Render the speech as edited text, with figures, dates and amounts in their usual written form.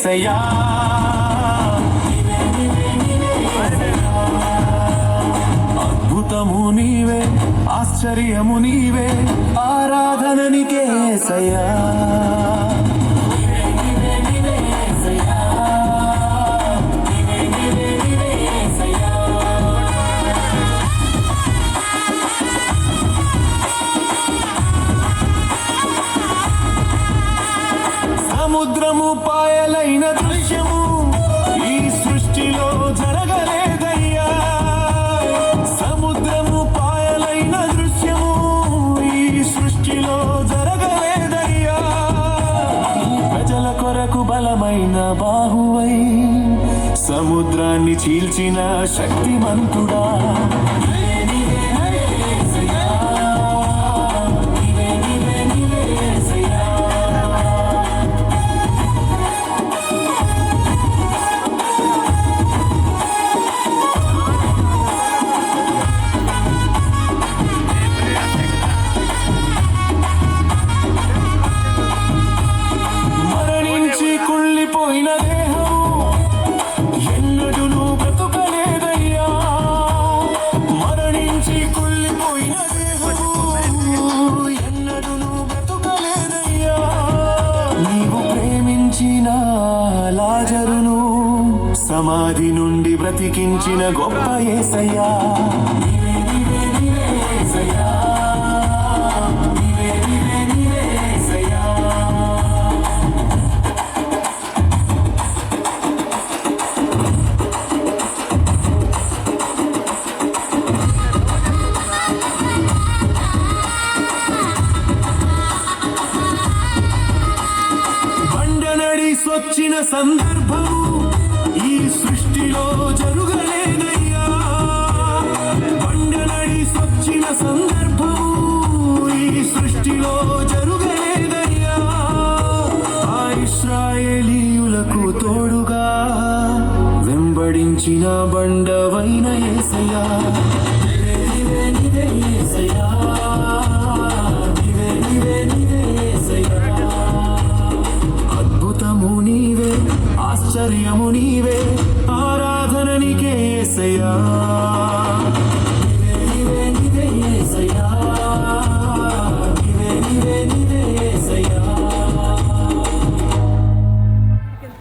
యేసయ్యా అద్భుతము నీవే ఆశ్చర్యము నీవే ఆరాధన నీకే యేసయ్యా సముద్రము పాయలైన దృశ్యము ఈ సృష్టిలో జరగలేదయ్యా సముద్రము పాయలైన దృశ్యము ఈ సృష్టిలో జరగలేదయ్యా ప్రజల కొరకు బలమైన బాహువై సముద్రాన్ని చీల్చిన శక్తిమంతుడా పోయిన దేహము ఎన్నడూను బ్రతుకలేదయ్యా మరణించి కుళ్ళిపోయిన దేహము ఎన్నడూను బ్రతుకలేదయ్యా నీవు ప్రేమించిన లాజరును సమాధి నుండి బ్రతికించిన గొప్ప యేసయ్యా వచ్చిన సందర్భము ఈ సృష్టిలో జరుగలేదయ్యా బండనడి వచ్చిన సందర్భము ఈ సృష్టిలో జరుగలేదయ్యా ఆ ఇశ్రాయేలీయులకు తోడుగా వెంబడించిన బండవైన యేసయ్యా ఆశ్చర్యము నీవే ఆరాధన నీకే యేసయ్యా